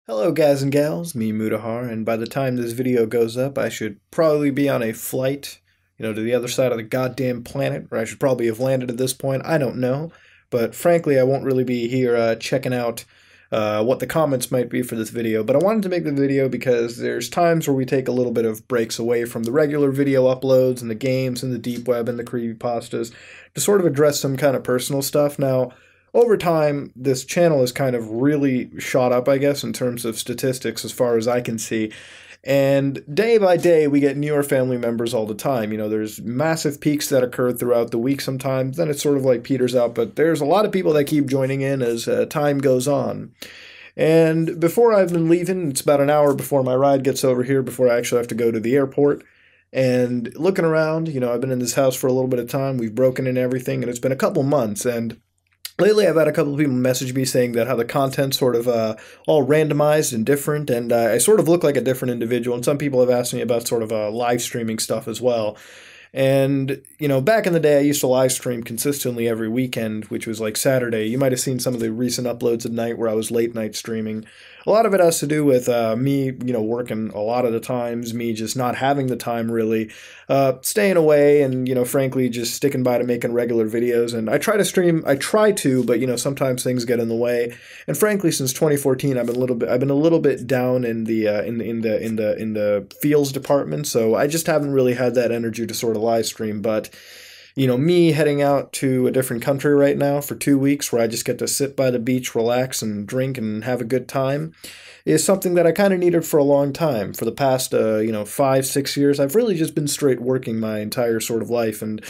Hello guys and gals, me Mutahar, and by the time this video goes up I should probably be on a flight, to the other side of the goddamn planet, or I should probably have landed at this point, I don't know. But frankly I won't really be here checking out what the comments might be for this video, but I wanted to make the video because there's times where we take a little bit of breaks away from the regular video uploads and the games and the deep web and the creepypastas to sort of address some kind of personal stuff. Now, over time, this channel has kind of really shot up, I guess, in terms of statistics as far as I can see. And day by day, we get newer family members all the time. There's massive peaks that occur throughout the week sometimes, then it sort of like peters out, but there's a lot of people that keep joining in as time goes on. And before I've been leaving, it's about an hour before my ride gets over here, before I actually have to go to the airport. And looking around, I've been in this house for a little bit of time, we've broken in everything, and it's been a couple months, and lately, I've had a couple of people message me saying that how the content's sort of all randomized and different, and I sort of look like a different individual, and some people have asked me about sort of live streaming stuff as well. And, back in the day, I used to live stream consistently every weekend, which was like Saturday. You might have seen some of the recent uploads at night where I was late night streaming. A lot of it has to do with me, working a lot of the times, me just not having the time really, staying away and, frankly, just sticking by to making regular videos. And I try to stream, but, sometimes things get in the way. And frankly, since 2014, I've been a little bit down in the fields department. So I just haven't really had that energy to sort of live stream. But me heading out to a different country right now for 2 weeks where I just get to sit by the beach, relax, and drink and have a good time is something that I kind of needed for a long time. For the past, 5, 6 years, I've really just been straight working my entire sort of life and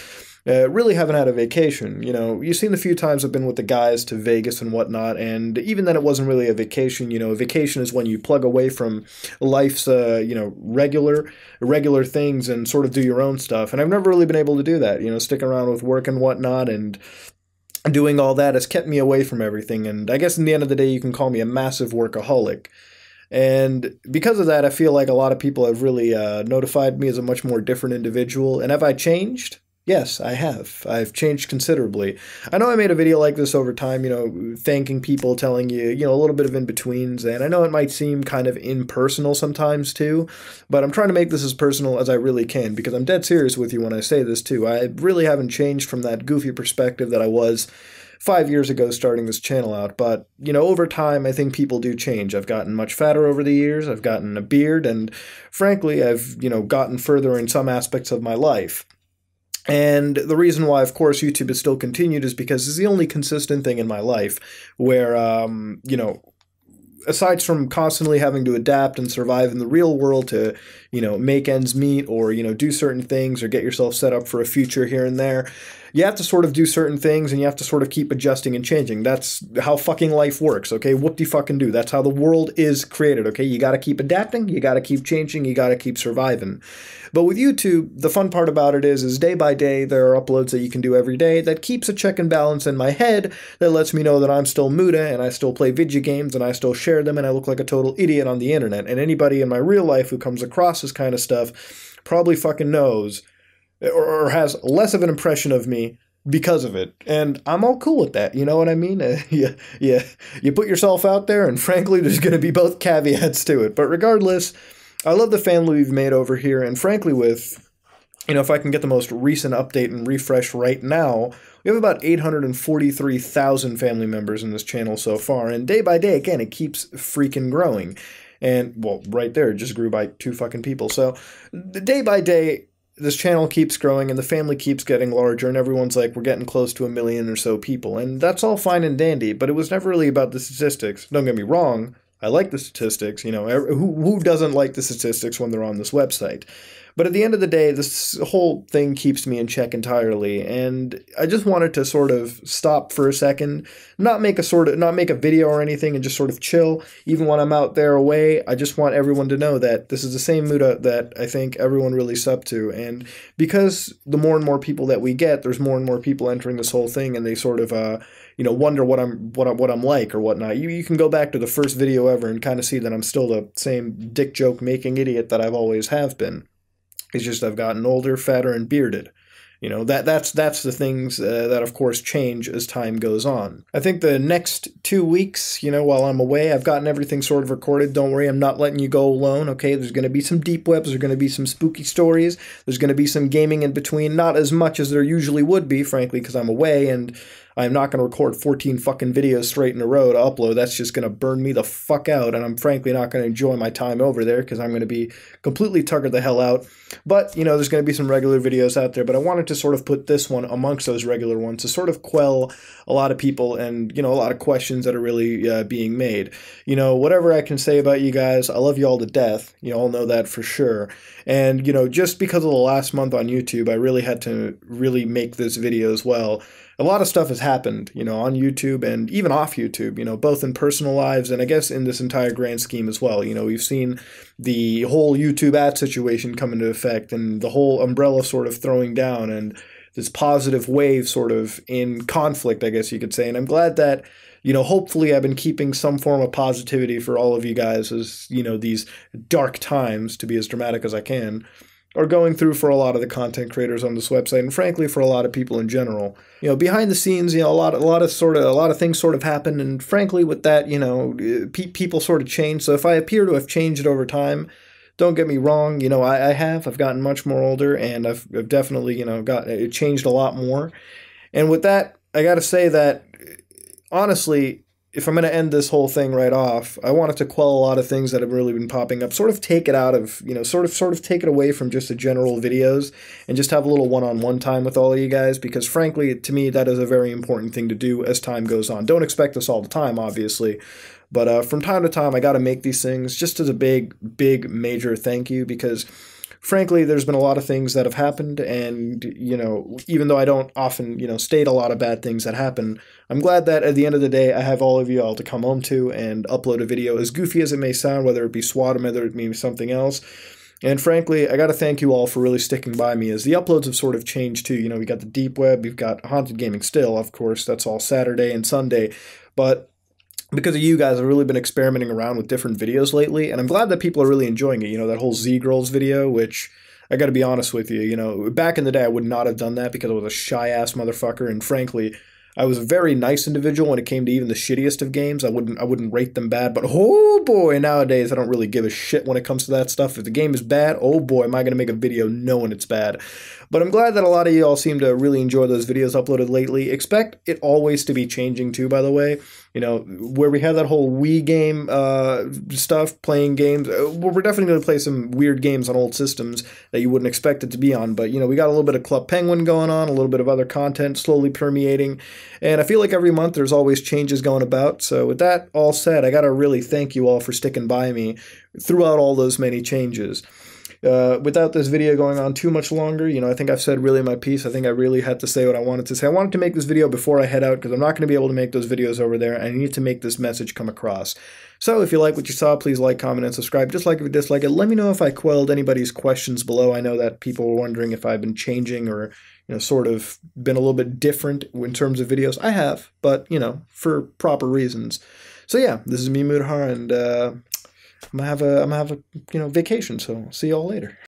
really haven't had a vacation. You've seen the few times I've been with the guys to Vegas and whatnot, and even then it wasn't really a vacation. A vacation is when you plug away from life's, regular things and sort of do your own stuff. And I've never really been able to do that, sticking around with work and whatnot, and doing all that has kept me away from everything. And I guess in the end of the day, you can call me a massive workaholic. And because of that, I feel like a lot of people have really notified me as a much more different individual. And have I changed? Yes, I have. I've changed considerably. I know I made a video like this over time, thanking people, telling you, a little bit of in-betweens, and I know it might seem kind of impersonal sometimes too, but I'm trying to make this as personal as I really can, because I'm dead serious with you when I say this too. I really haven't changed from that goofy perspective that I was 5 years ago starting this channel out, but, over time, I think people do change. I've gotten much fatter over the years, I've gotten a beard, and frankly, I've, gotten further in some aspects of my life. And the reason why, of course, YouTube has still continued is because it's the only consistent thing in my life where, aside from constantly having to adapt and survive in the real world to, make ends meet or, do certain things or get yourself set up for a future here and there, you have to sort of do certain things and you have to sort of keep adjusting and changing. That's how fucking life works, okay? Whoop-de-fucking-do. That's how the world is created, okay? You gotta keep adapting, you gotta keep changing, you gotta keep surviving. But with YouTube, the fun part about it is day by day, there are uploads that you can do every day that keeps a check and balance in my head that lets me know that I'm still Muda and I still play video games and I still share them and I look like a total idiot on the internet. And anybody in my real life who comes across this kind of stuff probably fucking knows or has less of an impression of me because of it. And I'm all cool with that, you know what I mean? You put yourself out there, and frankly, there's going to be both caveats to it. But regardless, I love the family we've made over here, and frankly with, if I can get the most recent update and refresh right now, we have about 843,000 family members in this channel so far, and day by day, again, it keeps freaking growing. And, well, right there, it just grew by 2 fucking people. So, day by day, this channel keeps growing and the family keeps getting larger and everyone's like, we're getting close to 1 million or so people. And that's all fine and dandy, but it was never really about the statistics. Don't get me wrong, I like the statistics. Who doesn't like the statistics when they're on this website? But at the end of the day, this whole thing keeps me in check entirely, and I just wanted to sort of stop for a second, not make a video or anything, and just sort of chill. Even when I'm out there away, I just want everyone to know that this is the same Muda that I think everyone really sub to, and because the more and more people that we get, there's more and more people entering this whole thing, and they sort of wonder what I'm like or whatnot. You can go back to the first video ever and kind of see that I'm still the same dick joke making idiot that I've always have been. It's just I've gotten older, fatter, and bearded. You know, that's the things that of course change as time goes on. I think the next 2 weeks, you know, while I'm away, I've gotten everything sort of recorded. Don't worry, I'm not letting you go alone, okay? There's going to be some deep webs, there's going to be some spooky stories, there's going to be some gaming in between, not as much as there usually would be, frankly, because I'm away, and I'm not going to record 14 fucking videos straight in a row to upload. That's just going to burn me the fuck out, and I'm frankly not going to enjoy my time over there because I'm going to be completely tuckered the hell out. But, you know, there's going to be some regular videos out there, but I wanted to sort of put this one amongst those regular ones to sort of quell a lot of people and, you know, a lot of questions that are really being made. You know, whatever I can say about you guys, I love you all to death. You all know that for sure. And, you know, just because of the last month on YouTube, I really had to really make this video as well. A lot of stuff has happened, you know, on YouTube and even off YouTube, you know, both in personal lives and I guess in this entire grand scheme as well. You know, we've seen the whole YouTube ad situation come into effect and the whole umbrella sort of throwing down and this positive wave sort of in conflict, I guess you could say. And I'm glad that, you know, hopefully I've been keeping some form of positivity for all of you guys as, you know, these dark times, to be as dramatic as I can, are going through for a lot of the content creators on this website, and frankly for a lot of people in general. You know, behind the scenes, you know, a lot of things sort of happen, and frankly with that, you know, people sort of change. So if I appear to have changed over time, don't get me wrong, you know, I've gotten much more older, and I've definitely, you know, it changed a lot more. And with that, I got to say that honestly, if I'm going to end this whole thing right off, I wanted to quell a lot of things that have really been popping up, sort of take it out of, you know, sort of take it away from just the general videos and just have a little one-on-one time with all of you guys, because frankly, to me, that is a very important thing to do as time goes on. Don't expect this all the time, obviously, but from time to time, I got to make these things just as a big, major thank you, because frankly, there's been a lot of things that have happened, and, you know, even though I don't often, you know, state a lot of bad things that happen, I'm glad that at the end of the day, I have all of you all to come home to and upload a video, as goofy as it may sound, whether it be SWAT or whether it be something else. And frankly, I got to thank you all for really sticking by me, as the uploads have sort of changed too. You know, we got the Deep Web, we've got Haunted Gaming still, of course, that's all Saturday and Sunday, but because of you guys, I've really been experimenting around with different videos lately, and I'm glad that people are really enjoying it. You know, that whole Z-Girls video, which, I gotta be honest with you, you know, back in the day I would not have done that because I was a shy-ass motherfucker, and frankly, I was a very nice individual when it came to even the shittiest of games. I wouldn't rate them bad, but oh boy, nowadays I don't really give a shit when it comes to that stuff. If the game is bad, oh boy, am I going to make a video knowing it's bad. But I'm glad that a lot of you all seem to really enjoy those videos uploaded lately. Expect it always to be changing too, by the way. You know, where we had that whole Wii game stuff, playing games, we're definitely going to play some weird games on old systems that you wouldn't expect it to be on. But, you know, we got a little bit of Club Penguin going on, a little bit of other content slowly permeating. And I feel like every month there's always changes going about. So with that all said, I got to really thank you all for sticking by me throughout all those many changes. Without this video going on too much longer, you know, I think I've said really my piece. I think I really had to say what I wanted to say. I wanted to make this video before I head out because I'm not going to be able to make those videos over there. I need to make this message come across. So if you like what you saw, please like, comment, and subscribe. Just like if you dislike it, let me know if I quelled anybody's questions below. I know that people were wondering if I've been changing or, you know, sort of been a little bit different in terms of videos. I have, but, you know, for proper reasons. So yeah, this is me, Mudahar, and I'm gonna have a you know, vacation, so see y'all later.